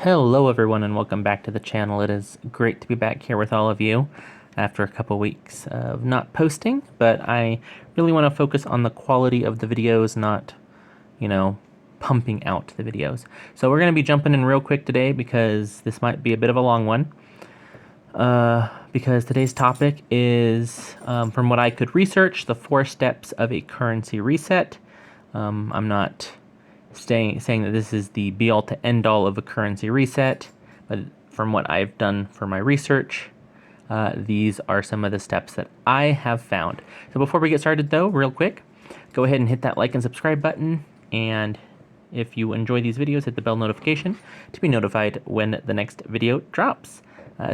Hello everyone and welcome back to the channel. It is great to be back here with all of you after a couple weeks of not posting, but I really want to focus on the quality of the videos, not, pumping out the videos. So we're going to be jumping in real quick today because this might be a bit of a long one. Because today's topic is, from what I could research, the 4 steps of a currency reset. I'm not saying that this is the be-all to end-all of a currency reset, but from what I've done for my research, these are some of the steps that I have found. So before we get started though, real quick, go ahead and hit that like and subscribe button, and if you enjoy these videos, hit the bell notification to be notified when the next video drops.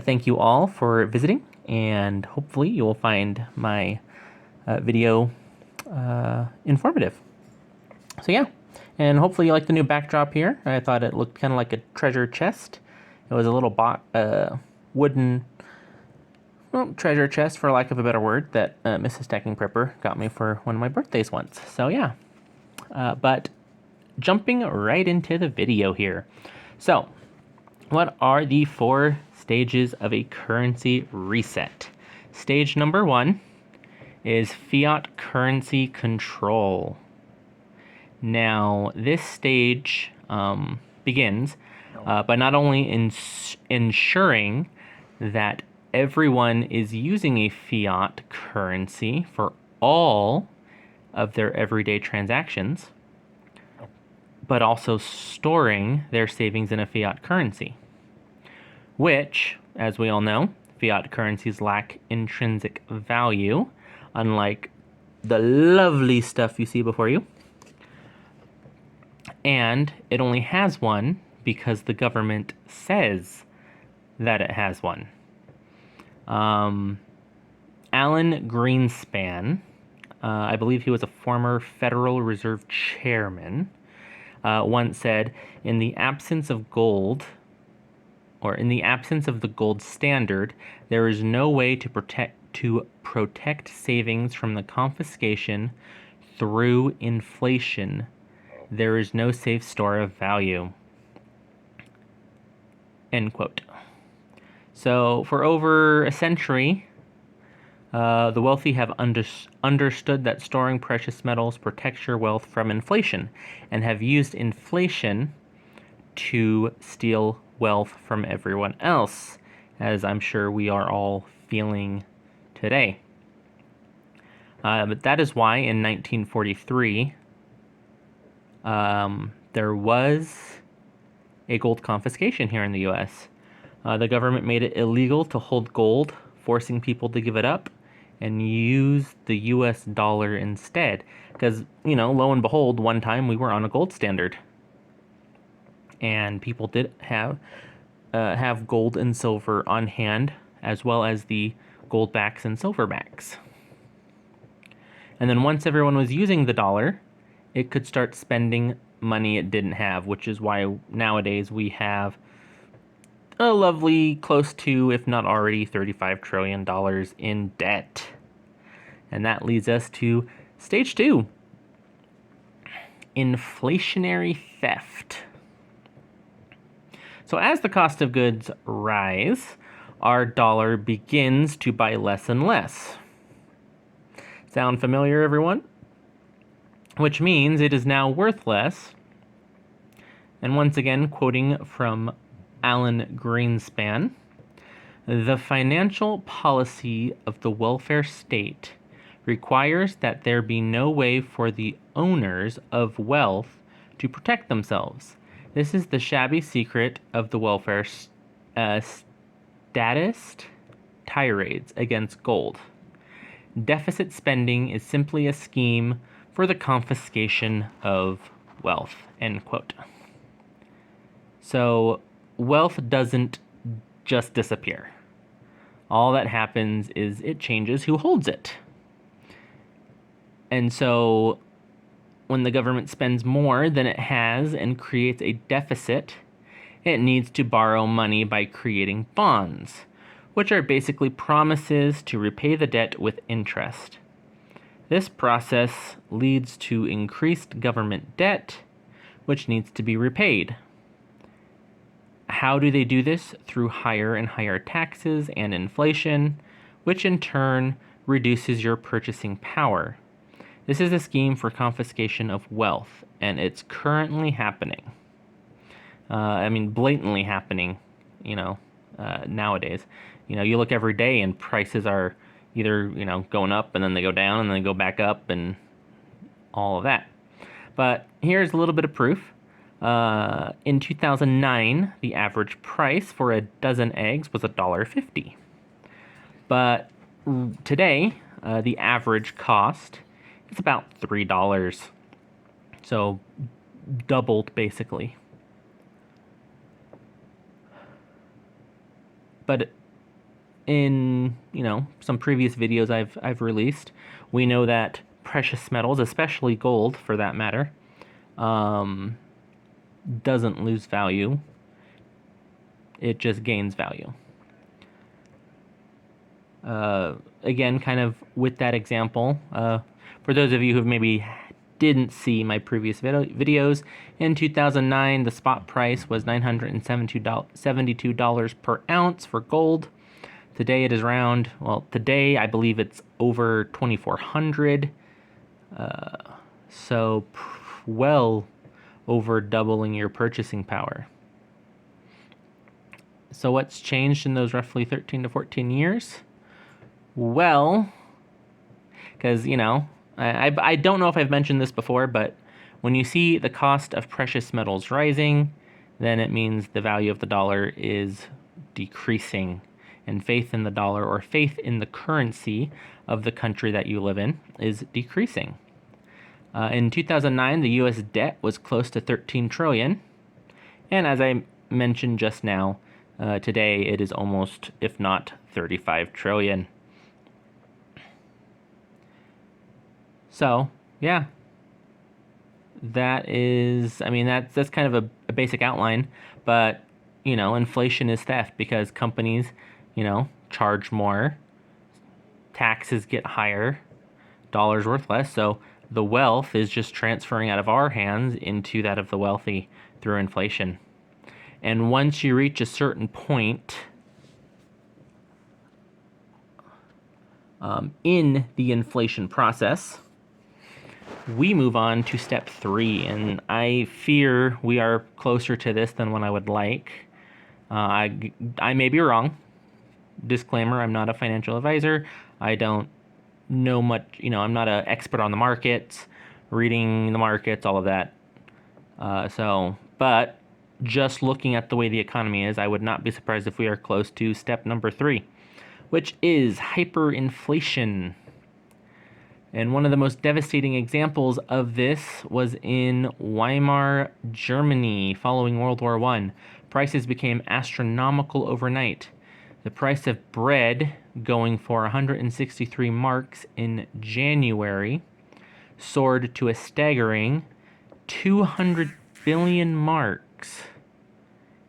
Thank you all for visiting, and hopefully you will find my video informative. So yeah. And hopefully you like the new backdrop here. I thought it looked kind of like a treasure chest. It was a little wooden treasure chest, for lack of a better word, that Mrs. Stacking Prepper got me for one of my birthdays once. So yeah, but jumping right into the video here. So what are the 4 stages of a currency reset? Stage number 1 is fiat currency control. Now, this stage begins by not only ensuring that everyone is using a fiat currency for all of their everyday transactions, but also storing their savings in a fiat currency, which, as we all know, fiat currencies lack intrinsic value, unlike the lovely stuff you see before you. And it only has one because the government says that it has one. Alan Greenspan, I believe he was a former Federal Reserve chairman, once said, in the absence of gold, or in the absence of the gold standard, there is no way to protect savings from the confiscation through inflation. There is no safe store of value. End quote. So for over a century, the wealthy have understood that storing precious metals protects your wealth from inflation, and have used inflation to steal wealth from everyone else, as I'm sure we are all feeling today. But that is why in 1943, there was a gold confiscation here in the U.S. The government made it illegal to hold gold, forcing people to give it up and use the U.S. dollar instead. Because, lo and behold, one time we were on a gold standard. And people did have gold and silver on hand, as well as the gold backs and silver backs. And then once everyone was using the dollar, it could start spending money it didn't have, which is why nowadays we have a lovely close to, if not already, $35 trillion in debt. And that leads us to stage 2, inflationary theft. So as the cost of goods rise, our dollar begins to buy less and less. Sound familiar, everyone? Which means it is now worth less. And once again, quoting from Alan Greenspan, the financial policy of the welfare state requires that there be no way for the owners of wealth to protect themselves. This is the shabby secret of the welfare statist tirades against gold. Deficit spending is simply a scheme for the confiscation of wealth, end quote. So wealth doesn't just disappear. All that happens is it changes who holds it. And so when the government spends more than it has and creates a deficit, it needs to borrow money by creating bonds, which are basically promises to repay the debt with interest. This process leads to increased government debt, which needs to be repaid. How do they do this? Through higher and higher taxes and inflation, which in turn reduces your purchasing power. This is a scheme for confiscation of wealth, and it's currently happening. Blatantly happening, nowadays. You look every day and prices are either, going up and then they go down and then they go back up and all of that. But here's a little bit of proof. In 2009, the average price for a dozen eggs was $1.50. But today, the average cost is about $3. So doubled, basically. But in, some previous videos I've released, we know that precious metals, especially gold for that matter, doesn't lose value. It just gains value. Again, kind of with that example, for those of you who maybe didn't see my previous videos, in 2009, the spot price was $972 per ounce for gold. Today it is today I believe it's over 2,400. So well over doubling your purchasing power. So what's changed in those roughly 13 to 14 years? Well, because, I don't know if I've mentioned this before, but when you see the cost of precious metals rising, then it means the value of the dollar is decreasing. And faith in the dollar, or faith in the currency of the country that you live in, is decreasing. In 2009, the U.S. debt was close to $13 trillion. And as I mentioned just now, today it is almost, if not $35 trillion. So, yeah. That is, that's kind of a basic outline. But, inflation is theft because companies, charge more. Taxes get higher. Dollars worth less. So the wealth is just transferring out of our hands into that of the wealthy through inflation. And once you reach a certain point in the inflation process, we move on to step 3. And I fear we are closer to this than what I would like. I may be wrong. Disclaimer, I'm not a financial advisor. I don't know much, I'm not an expert on the markets, reading the markets, all of that. But just looking at the way the economy is, I would not be surprised if we are close to step number 3, which is hyperinflation. And one of the most devastating examples of this was in Weimar, Germany, following World War I. Prices became astronomical overnight. The price of bread, going for 163 marks in January, soared to a staggering 200 billion marks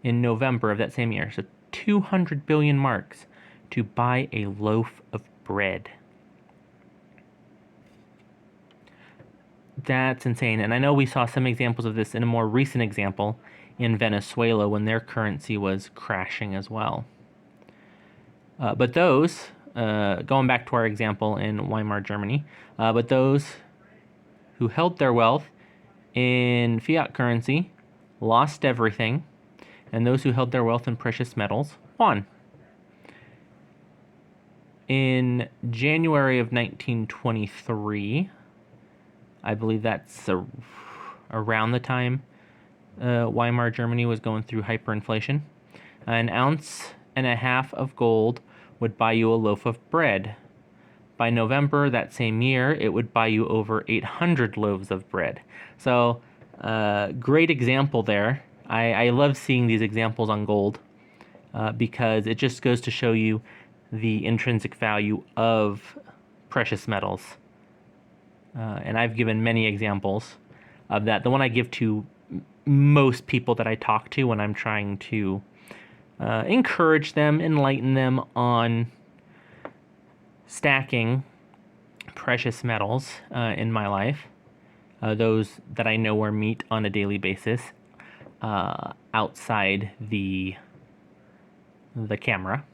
in November of that same year. So 200 billion marks to buy a loaf of bread. That's insane. And I know we saw some examples of this in a more recent example in Venezuela when their currency was crashing as well. But those, going back to our example in Weimar, Germany, but those who held their wealth in fiat currency lost everything, and those who held their wealth in precious metals won. In January of 1923, I believe that's around the time Weimar, Germany was going through hyperinflation, an ounce and a half of gold would buy you a loaf of bread. By November that same year, it would buy you over 800 loaves of bread. So, great example there. I love seeing these examples on gold because it just goes to show you the intrinsic value of precious metals. And I've given many examples of that. The one I give to most people that I talk to when I'm trying to encourage them, enlighten them on stacking precious metals in my life, those that I know or meet on a daily basis, outside the camera.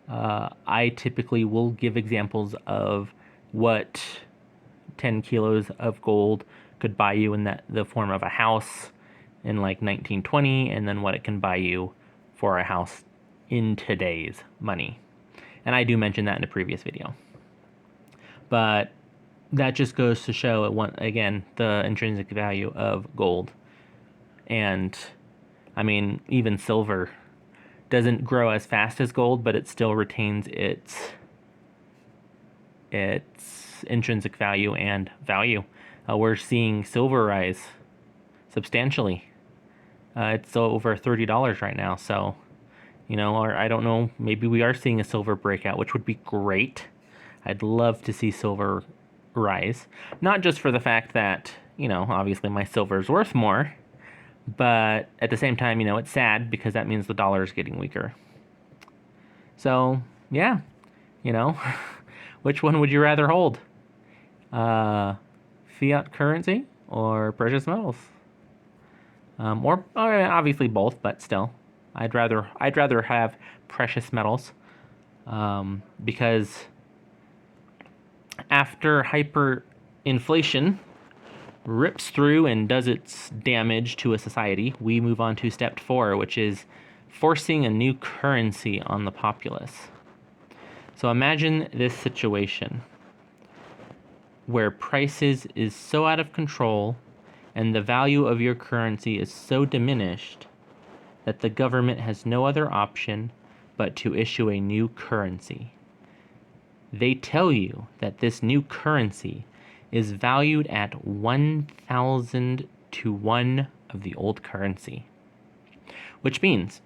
I typically will give examples of what 10 kilos of gold could buy you in the form of a house in like 1920, and then what it can buy you for a house in today's money. And I do mention that in a previous video. But that just goes to show, again, the intrinsic value of gold. And, I mean, even silver doesn't grow as fast as gold, but it still retains its intrinsic value and value. We're seeing silver rise substantially. It's over $30 right now, so, or I don't know, maybe we are seeing a silver breakout, which would be great. I'd love to see silver rise. Not just for the fact that, obviously my silver is worth more, but at the same time, it's sad because that means the dollar is getting weaker. So, yeah, which one would you rather hold? Fiat currency or precious metals? Or obviously both, but still, I'd rather have precious metals, because after hyperinflation rips through and does its damage to a society, we move on to step 4, which is forcing a new currency on the populace. So imagine this situation where prices is so out of control and the value of your currency is so diminished that the government has no other option but to issue a new currency. They tell you that this new currency is valued at 1,000 to 1 of the old currency. Which means,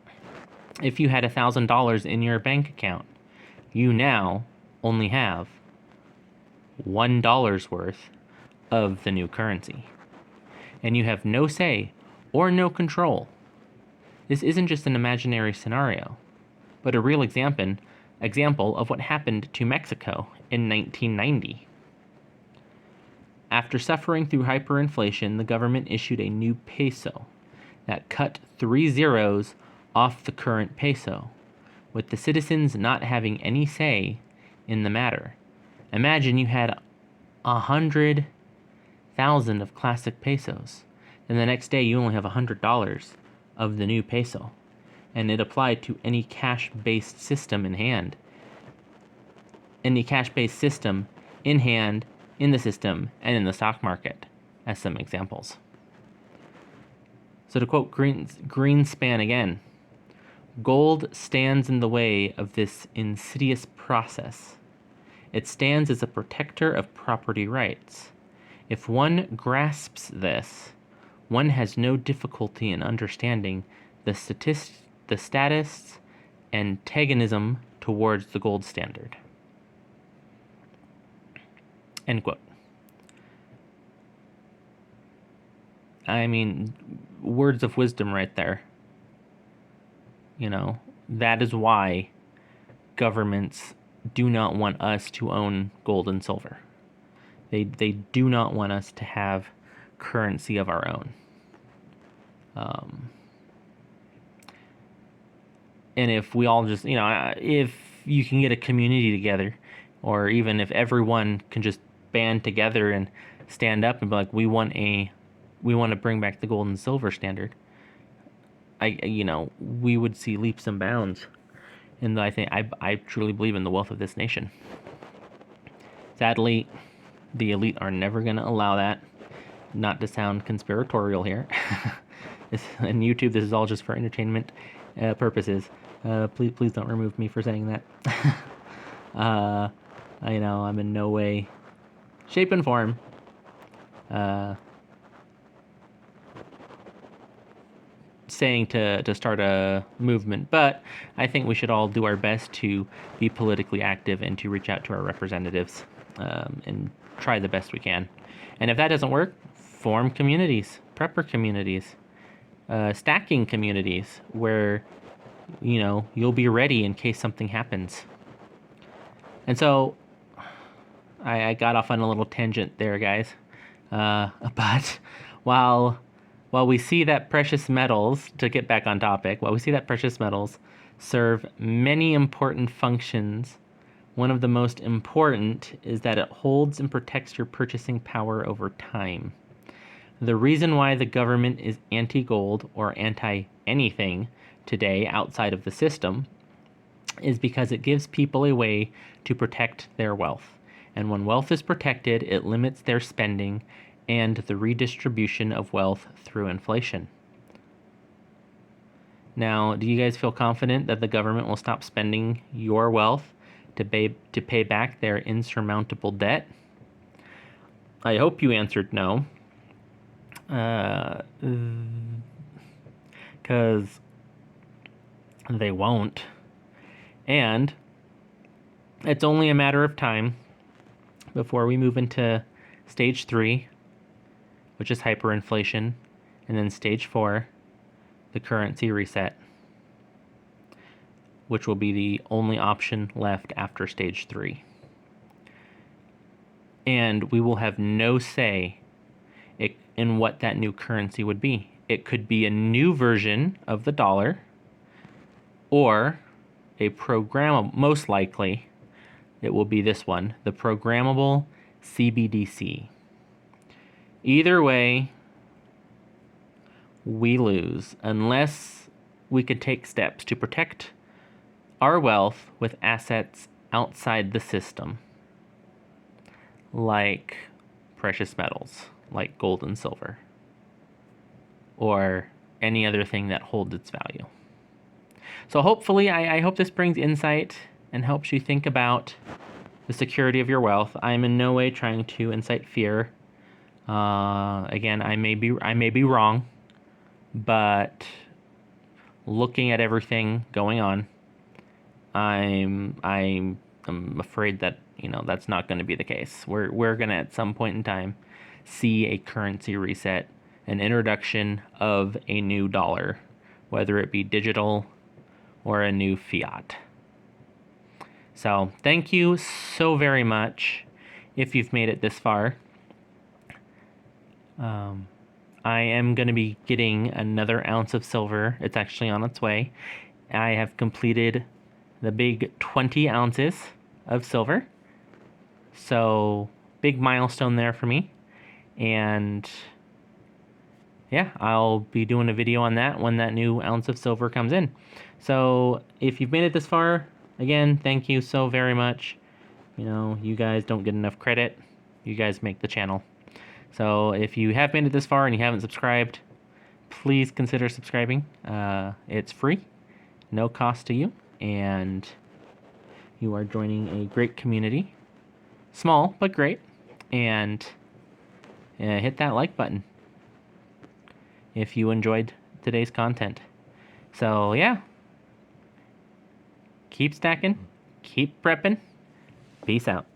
if you had $1,000 in your bank account, you now only have $1 worth of the new currency. And you have no say or no control. This isn't just an imaginary scenario, but a real example of what happened to Mexico in 1990. After suffering through hyperinflation, the government issued a new peso that cut 3 zeros off the current peso, with the citizens not having any say in the matter. Imagine you had 100,000 of classic pesos, and the next day you only have $100 of the new peso, and it applied to any cash-based system in hand. Any cash-based system in hand, in the system, and in the stock market, as some examples. So to quote Greenspan again, gold stands in the way of this insidious process. It stands as a protector of property rights. If one grasps this, one has no difficulty in understanding the status antagonism towards the gold standard. End quote. I mean, words of wisdom right there. That is why governments do not want us to own gold and silver. They do not want us to have currency of our own. And if we all just, if you can get a community together, or even if everyone can just band together and stand up and be like, we want to bring back the gold and silver standard, we would see leaps and bounds. And I truly believe in the wealth of this nation. Sadly, the elite are never going to allow that. Not to sound conspiratorial here. And YouTube, this is all just for entertainment purposes. Please don't remove me for saying that. I'm in no way, shape, and form saying to start a movement, but I think we should all do our best to be politically active and to reach out to our representatives and try the best we can. And if that doesn't work, form communities, prepper communities, stacking communities where you'll be ready in case something happens. And so I got off on a little tangent there, guys. But while while we see that precious metals, to get back on topic, while we see that precious metals serve many important functions, one of the most important is that it holds and protects your purchasing power over time. The reason why the government is anti-gold or anti-anything today outside of the system is because it gives people a way to protect their wealth. And when wealth is protected, it limits their spending and the redistribution of wealth through inflation. Now, do you guys feel confident that the government will stop spending your wealth to pay back their insurmountable debt? I hope you answered no. Because they won't. And it's only a matter of time before we move into stage 3, which is hyperinflation, and then stage 4, the currency reset, which will be the only option left after stage 3. And we will have no say in what that new currency would be. It could be a new version of the dollar, or a programmable, most likely it will be this one, the programmable CBDC. Either way, we lose unless we could take steps to protect our wealth with assets outside the system, like precious metals, like gold and silver, or any other thing that holds its value. So hopefully, I hope this brings insight and helps you think about the security of your wealth. I'm in no way trying to incite fear. Again, I may be wrong, but looking at everything going on, I'm afraid that that's not going to be the case. We're going to at some point in time see a currency reset, an introduction of a new dollar, whether it be digital or a new fiat. So thank you so very much if you've made it this far. I am going to be getting another ounce of silver. It's actually on its way. I have completed the big 20 ounces of silver. So big milestone there for me. And yeah, I'll be doing a video on that when that new ounce of silver comes in. So if you've made it this far, again, thank you so very much. You guys don't get enough credit. You guys make the channel. So if you have made it this far and you haven't subscribed, please consider subscribing. It's free, no cost to you, and you are joining a great community. Small, but great. And hit that like button if you enjoyed today's content. So yeah, keep stacking, keep prepping. Peace out.